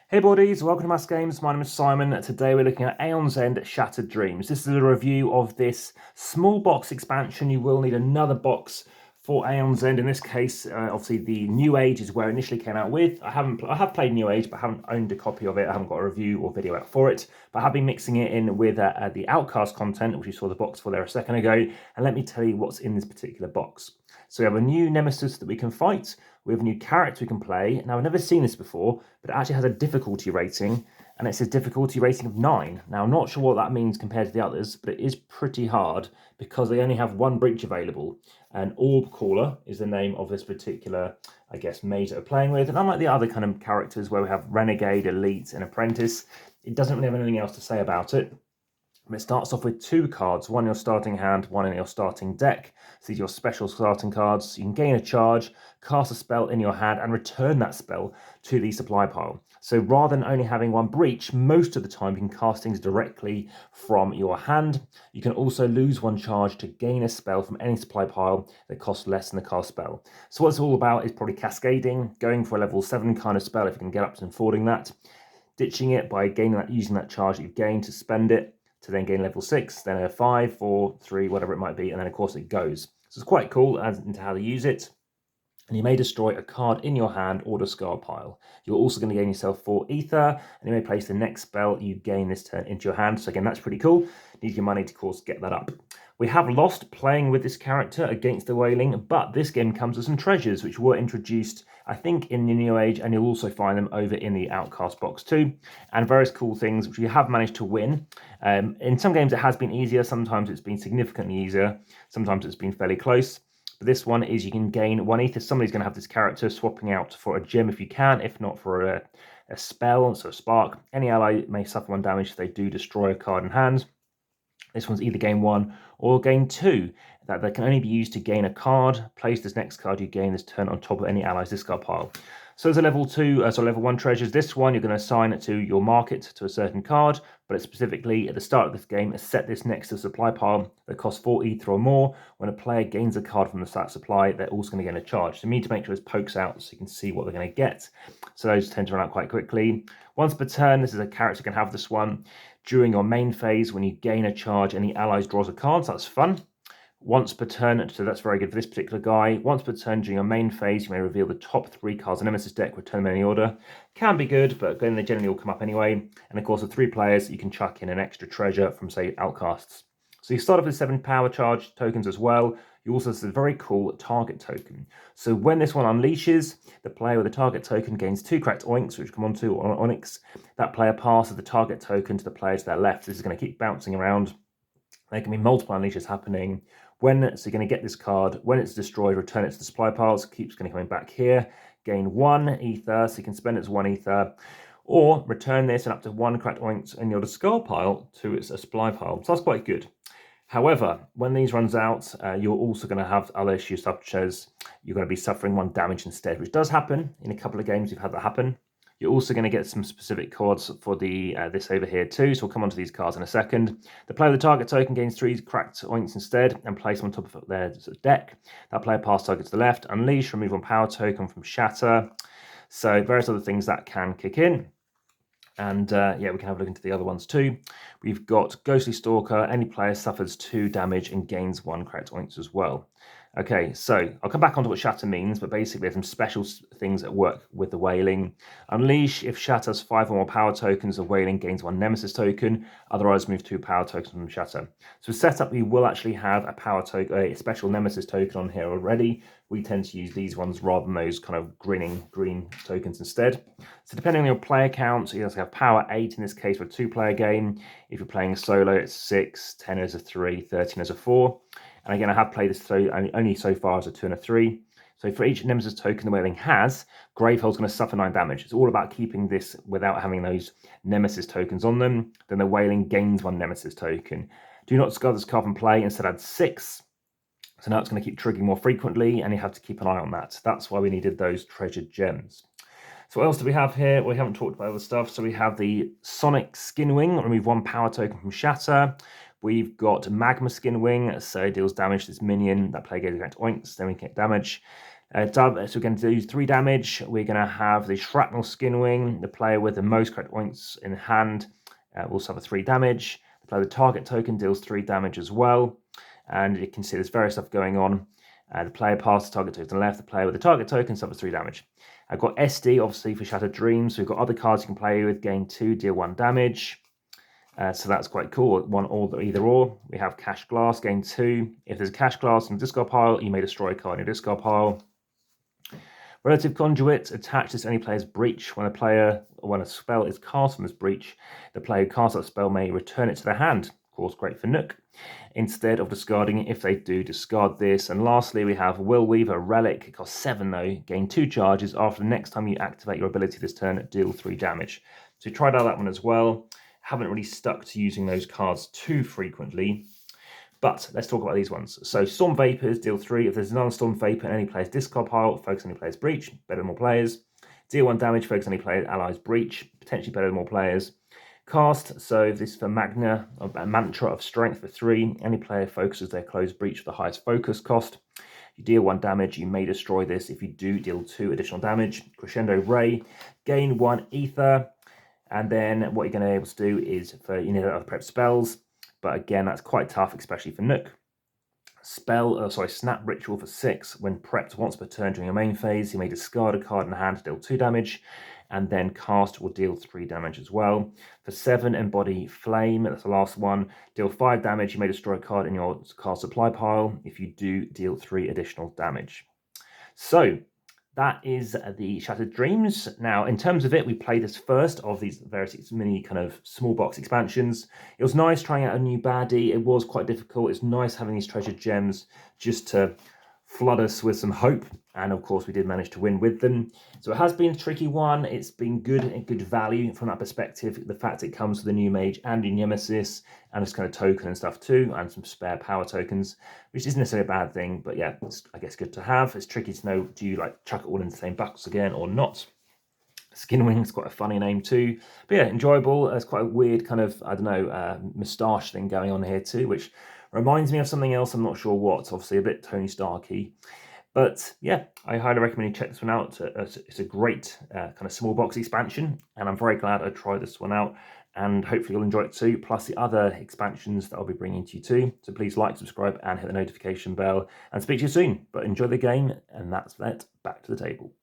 Hey buddies, welcome to AmassGames. My name is Simon. Today we're looking at Aeon's End Shattered Dreams. This is a review of this small box expansion. You will need another box for Aeon's End. In this case, obviously the New Age is where it initially came out with. I have played New Age, but I haven't owned a copy of it. I haven't got a review or video out for it. But I have been mixing it in with the Outcast content, which you saw the box for there a second ago. And let me tell you what's in this particular box. So we have a new nemesis that we can fight. We have a new character we can play. Now, I've never seen this before, but it actually has a difficulty rating, and it says difficulty rating of 9. Now, I'm not sure what that means compared to the others, but it is pretty hard because they only have one breach available. And Orb Caller is the name of this particular, I guess, mage that we're playing with. And unlike the other kind of characters where we have Renegade, Elite, and Apprentice, it doesn't really have anything else to say about it. It starts off with 2 cards, one in your starting hand, one in your starting deck. So these are your special starting cards. You can gain a charge, cast a spell in your hand, and return that spell to the supply pile. So rather than only having one breach, most of the time you can cast things directly from your hand. You can also lose 1 charge to gain a spell from any supply pile that costs less than the cast spell. So what it's all about is probably cascading, going for a level 7 kind of spell if you can get up to affording that, ditching it by using that charge that you've gained to spend it, to then gain level 6, then a 5, 4, 3, whatever it might be, and then of course it goes. So it's quite cool as into how to use it. And you may destroy a card in your hand or discard pile. You're also going to gain yourself 4 ether, and you may place the next spell you gain this turn into your hand. So again, that's pretty cool. Need your money to, of course, get that up. We have lost playing with this character against the Wailing, but this game comes with some treasures which were introduced, I think, in the New Age, and you'll also find them over in the Outcast box too, and various cool things which you have managed to win. In some games it has been easier, sometimes it's been significantly easier, sometimes it's been fairly close. But this one is you can gain 1 ether. Somebody's going to have this character swapping out for a gem if you can, if not for a spell, so a spark. Any ally may suffer 1 damage if they do destroy a card in hand. This one's either gain 1 or gain 2. That can only be used to gain a card. Place this next card you gain this turn on top of any ally's discard pile. So there's a level 1 treasures. This one you're going to assign it to your market to a certain card, but it's specifically at the start of this game, set this next to the supply pile that costs 4 ether or more. When a player gains a card from the start supply, they're also going to get a charge. So you need to make sure it pokes out so you can see what they're going to get. So those tend to run out quite quickly. Once per turn, this is a character can have this one. During your main phase, when you gain a charge, any allies draws a card, so that's fun. Once per turn, so that's very good for this particular guy. Once per turn during your main phase, you may reveal the top 3 cards in Nemesis deck, return them in any order. Can be good, but then they generally all come up anyway. And of course, with 3 players, you can chuck in an extra treasure from, say, Outcasts. So you start off with 7 power charge tokens as well. You also have a very cool target token. So when this one unleashes, the player with the target token gains 2 cracked oinks, which come onto on Onyx. That player passes the target token to the player to their left. This is going to keep bouncing around. There can be multiple unleashes happening. So you're going to get this card. When it's destroyed, return it to the supply piles. Keeps going to coming back here. Gain 1 ether, so you can spend it as 1 ether. Or return this and up to 1 cracked oinks in your discard pile to its supply pile. So that's quite good. However, when these runs out, you're also going to have other issues such as you're going to be suffering 1 damage instead, which does happen. In a couple of games, you've had that happen. You're also going to get some specific cards for the this over here too, so we'll come on to these cards in a second. The player with the target token gains 3 cracked oinks instead and place them on top of their deck. That player passes target to the left, unleash, remove 1 power token from shatter. So various other things that can kick in. And yeah, we can have a look into the other ones too. We've got Ghostly Stalker. Any player suffers 2 damage and gains 1 cracked oinks as well. Okay, so I'll come back onto what Shatter means, but basically there's some special things that work with the Wailing. Unleash, if Shatter has 5 or more power tokens, the Wailing gains 1 Nemesis token, otherwise move 2 power tokens from Shatter. So setup, we will actually have a power token, a special Nemesis token on here already. We tend to use these ones rather than those kind of green tokens instead. So depending on your player count, you also have power 8 in this case for a 2-player game. If you're playing solo, it's 6, 10 as a 3, 13 as a 4. And again, I have played this only so far as a 2 and a 3. So for each Nemesis token the Wailing has, Gravehold's going to suffer 9 damage. It's all about keeping this without having those Nemesis tokens on them. Then the Wailing gains 1 Nemesis token. Do not discard this card from play, instead add 6. So now it's going to keep triggering more frequently, and you have to keep an eye on that. That's why we needed those treasured gems. So what else do we have here? We haven't talked about other stuff. So we have the Sonic Skin Wing, remove 1 power token from Shatter. We've got Magma Skin Wing, so it deals damage to this minion. That player goes against oinks, then we get damage. So we're going to do 3 damage. We're going to have the shrapnel skin wing. The player with the most correct points in hand will suffer 3 damage. The player with the target token deals 3 damage as well. And you can see there's various stuff going on. The player passes the target token to the left. The player with the target token suffers 3 damage. I've got SD, obviously, for Shattered Dreams. We've got other cards you can play with. Gain 2, deal 1 damage. So that's quite cool. 1 or either or. We have Cash Glass, gain 2. If there's a Cash Glass in the discard pile, you may destroy a card in your discard pile. Relative Conduit, attach this to any player's breach. When a spell is cast from this breach, the player who casts that spell may return it to their hand. Of course, great for Nook. Instead of discarding it, if they do, discard this. And lastly, we have Will Weaver Relic. It costs 7 though. Gain 2 charges. After the next time you activate your ability this turn, deal 3 damage. So tried out that one as well. Haven't really stuck to using those cards too frequently. But let's talk about these ones. So Storm Vapors, deal 3. If there's another Storm Vapor in any player's discard pile, focus on any player's breach, better than more players. Deal 1 damage, focus on any player's ally's breach, potentially better than more players. Cast, so this is for Mantra of Strength for 3. Any player focuses their closed breach for the highest focus cost. You deal 1 damage, you may destroy this. If you do, deal 2 additional damage. Crescendo Ray, gain 1 ether. And then what you're going to be able to do is, you need other prep spells. But again, that's quite tough, especially for Nook. Snap Ritual for 6. When prepped once per turn during your main phase, you may discard a card in hand to deal 2 damage. And then cast will deal 3 damage as well. For 7, Embody Flame, that's the last one. Deal 5 damage, you may destroy a card in your card supply pile. If you do, deal 3 additional damage. So, that is the Shattered Dreams. Now, in terms of it, we played this first of these various mini kind of small box expansions. It was nice trying out a new baddie. It was quite difficult. It's nice having these treasured gems just to flood us with some hope. And of course, we did manage to win with them. So it has been a tricky one. It's been good and good value from that perspective. The fact it comes with a new mage and a nemesis and this kind of token and stuff too, and some spare power tokens, which isn't necessarily a bad thing, but yeah, it's, I guess, good to have. It's tricky to know, do you like chuck it all in the same box again or not? Skinwing's quite a funny name too, but yeah, enjoyable. It's quite a weird kind of, I don't know, moustache thing going on here too, which reminds me of something else. I'm not sure what. Obviously a bit Tony Starky. But yeah, I highly recommend you check this one out. It's a great kind of small box expansion, and I'm very glad I tried this one out, and hopefully you'll enjoy it too, plus the other expansions that I'll be bringing to you too. So please like, subscribe, and hit the notification bell, and speak to you soon. But enjoy the game, and that's that. Back to the table.